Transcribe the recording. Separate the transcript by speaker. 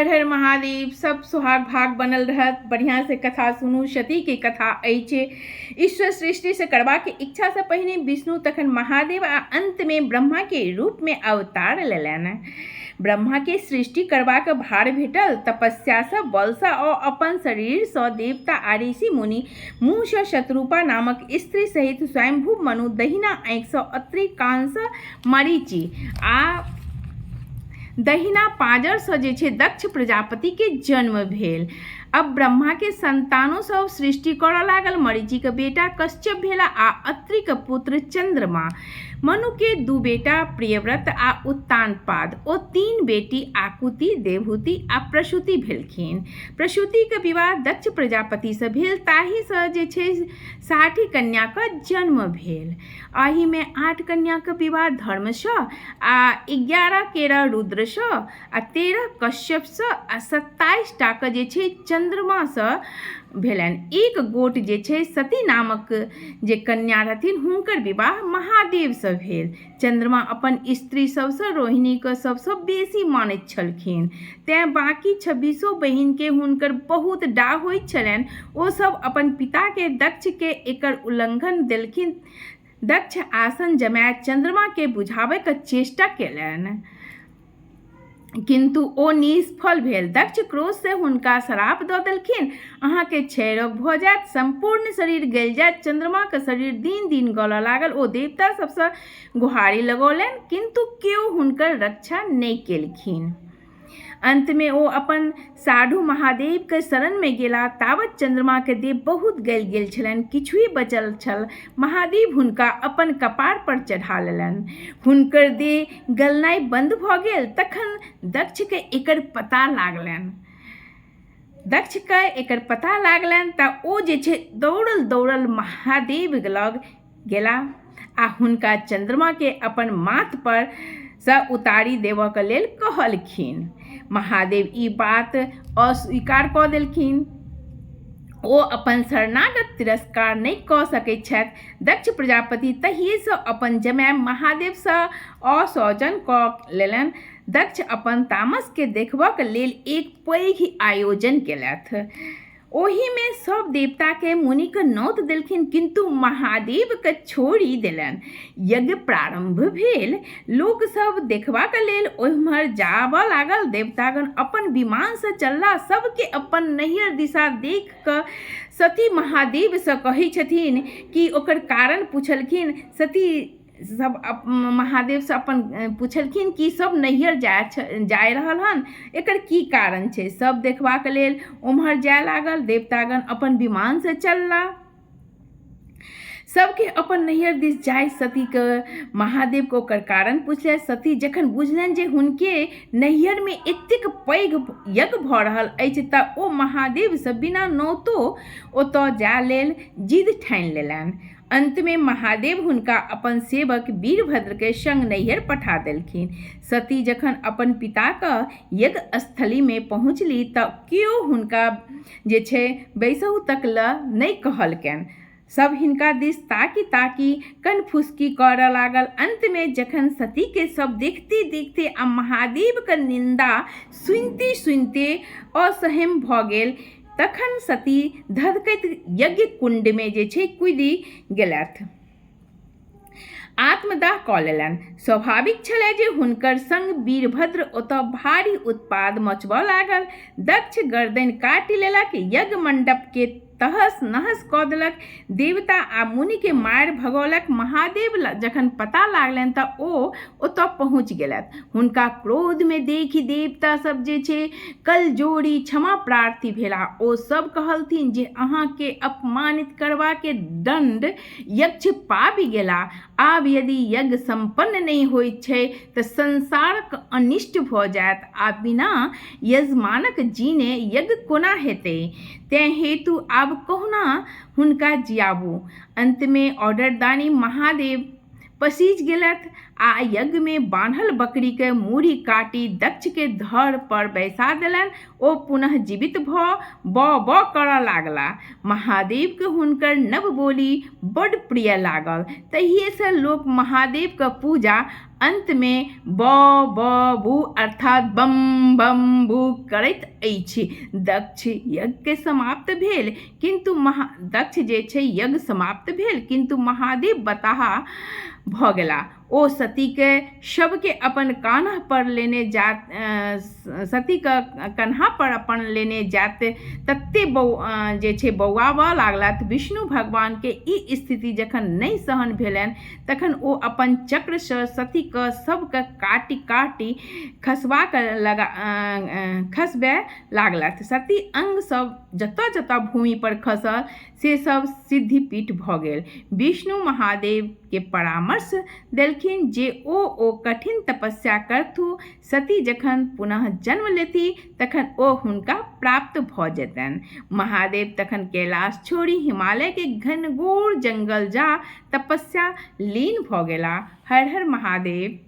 Speaker 1: हर हर महादेव। सब सुहाग भाग बनल रहत। बढ़िया से कथा सुनू। सती के कथा ऐचे ईश्वर सृष्टि से करवा के इच्छा से पहिने विष्णु तखन महादेव आ अंत में ब्रह्मा के रूप में अवतार लेलन। ब्रह्मा के सृष्टि करवा के भार भेटल। तपस्या से बल से और अपन शरीर से देवता आ ऋषि मुनि मुँह से शत्रुपा नामक स्त्री सहित स्वयंभू मनु दहिना आँख से अत्रि कान से मरीचि आ दहिना पाजर से जे छै दक्ष प्रजापति के जन्म भेल। अब ब्रह्मा के संतानों सब सृष्टि करऽ लागल। मरीचि के बेटा कश्यप भेला आ अत्रि के पुत्र चंद्रमा। मनु के दू बेटा प्रियव्रत आ उत्तानपाद। ओ तीन बेटी आकुति, देवहूति आ प्रसूति भेलखिन। प्रसूति के विवाह दक्ष प्रजापति से भेल। ताहि से जे छै 60 कन्या के जन्म भेल। एहि में 8 कन्या के विवाह धर्म से आ 11 केरा रुद्र से आ 13 कश्यप से आ 27 टा के जे छै चंद्रमा से भेलन। एक गोट जे छै सती नामक जे कन्या रहथिन हुनकर विवाह महादेव से भेल। चंद्रमा अपन स्त्री सबसे रोहिणी के सबसे बेसी मानैत छलखिन। तें बाकी 26 बहिन के हुनकर बहुत डाह होइत छलनि। ओ सब अपन पिता के दक्ष के एकर उल्लंघन देलखिन। दक्ष आसन जमाए चंद्रमा के बुझाबै के चेष्टा केलनि, किंतु ओ निष्फल भेल। दक्ष क्रोध से हुनका श्राप दऽ देलखिन, अहाँ के क्षय रोग भऽ जायत, संपूर्ण शरीर गल जायत। चंद्रमा के शरीर दिन दिन गलऽ लागल। ओ देवता सबसँ गुहारी लगौलनि, किंतु केओ हुनकर रक्षा नहि केलखिन। अंत में ओ अपन साधु महादेव के शरण में गेला। तावत चंद्रमा के देह बहुत गल गेल छलनि, किछु ही बचल छल। महादेव हुनका अपन कपार पर चढ़ा लेलनि। हुनकर देह गलनाइ बंद भऽ गेल। तखन दक्ष के एकर पता लागलनि तऽ ओ जे छै दौड़ल महादेव लग गेला आ हुनका चंद्रमा के अपन माथ पर से उतारी देबऽ के लेल कहलखिन। महादेव ई बात अस्वीकार कऽ देलखिन। ओ अपन शरणागत तिरस्कार नहि कऽ सकैत छथि। दक्ष प्रजापति तहिए से अपन जमाय महादेव से असौजन कऽ लेलनि। दक्ष अपन तामस के देखबऽ के लेल एक पैघ आयोजन केलथि। ओहि में सब देवता के मुनि के नौत देलखिन, किंतु महादेव के छोड़ि देलनि। यज्ञ प्रारंभ भेल। लोक सब देखबा के लेल ओम्हर जाबऽ लागल। देवतागण अपन विमान से चलला। सबके अपन नैहर दिशा देख कऽ सती महादेव से कहै छथिन कि ओकर कारण पूछलखिन। सती सब महादेव से अपन पूछलखिन कि सब नैहर जाय रहल हन, एकर की कारण छै। सब देखबाक लेल उम्हर जाय लागल। देवतागण अपन विमान से चलला। सबके अपन नैहर दिस जाय सती के महादेव को ओकर कारण पूछले। सती जखन बुझलनि जे हुनके नैहर में एतेक पैघ यज्ञ भऽ रहल अछि तऽ ओ महादेव से बिना नौतो ओतऽ जाय लेल जिद ठानि लेलनि। अंत में महादेव हुनका अपन सेवक वीरभद्र के संग नैहर पठा देलखिन। सती जखन अपन पिता के यज्ञ स्थली में पहुँचली तऽ केओ हुनका जे छै बैसहु तक ल नहि कहलकनि। सब हिनका दिस ताकी कनफुसकी करऽ लागल। अंत में जखन सती के सब देखते आ महादेव के निंदा सुनते असहम भऽ गेल, तखन सती धधकैत यज्ञ कुंड में जे छै कूदि गेलथि। आत्मदाह कऽ लेलनि। स्वाभाविक छलै जे हुनकर संग वीरभद्र ओतऽ भारी उत्पाद मचबऽ लागल। दक्ष गर्दन काटि लेलक, यज्ञ मंडप के तहस नहस कऽ देलक। देवता आ मुनि के मारि भगौलक। महादेव जखन पता लागलनि तऽ ओ ओतऽ पहुँच गेलथि। हुनका क्रोध में देखि देवता सब जे छै कल जोड़ी क्षमा प्रार्थी भेला। ओ सब कहलथिन जे अहाँ के अपमानित करबा के दंड यक्ष पाबि गेला। आब यदि यज्ञ संपन्न नहीं होइत छै तऽ संसारक अनिष्ट भऽ जायत आ बिना यजमानक जीने यज्ञ कोना हेतै। तें हेतु आब कहुना हुनका जियाबू। अंत में ऑर्डरदानी महादेव पसीज गेलथि आ यज्ञ में बान्हल बकरी के मूड़ी काटी दक्ष के धड़ पर बैसा देलनि। ओ पुनः जीवित भऽ करऽ लागला। महादेव के हुनकर नव बोली बड़ प्रिय लागल। तहिए से लोक महादेव के पूजा अंत में ब ब बू अर्थात बम बम बू करैत अछि। दक्ष यज्ञ समाप्त भेल किंतु दक्ष जे छै यज्ञ समाप्त भेल किंतु महादेव बताहा भऽ गेला। ओ सतीके शवके अपन कान्ह पर लेने जात सतीके कन्हा पर अपन लेने जात तत्ते जे छै बौआबऽ लागलथि। विष्णु भगवानके ई स्थिति जखन नहि सहन भेलनि तखन ओ अपन चक्रसँ सतीके शवके काटि काटि खसबय लागलथि। सती अंग सब जतऽ जतऽ भूमि पर खसल से सब सिद्धिपीठ भऽ गेल। विष्णु महादेव के परामर्श देलखिन जे ओ कठिन तपस्या करथु। सती जखन पुनः जन्म लेती तखन ओ हुनका प्राप्त भऽ जेतनि। महादेव तखन कैलाश छोड़ि हिमालय के घनघोर जंगल जा तपस्या लीन भऽ गेला। हर हर महादेव।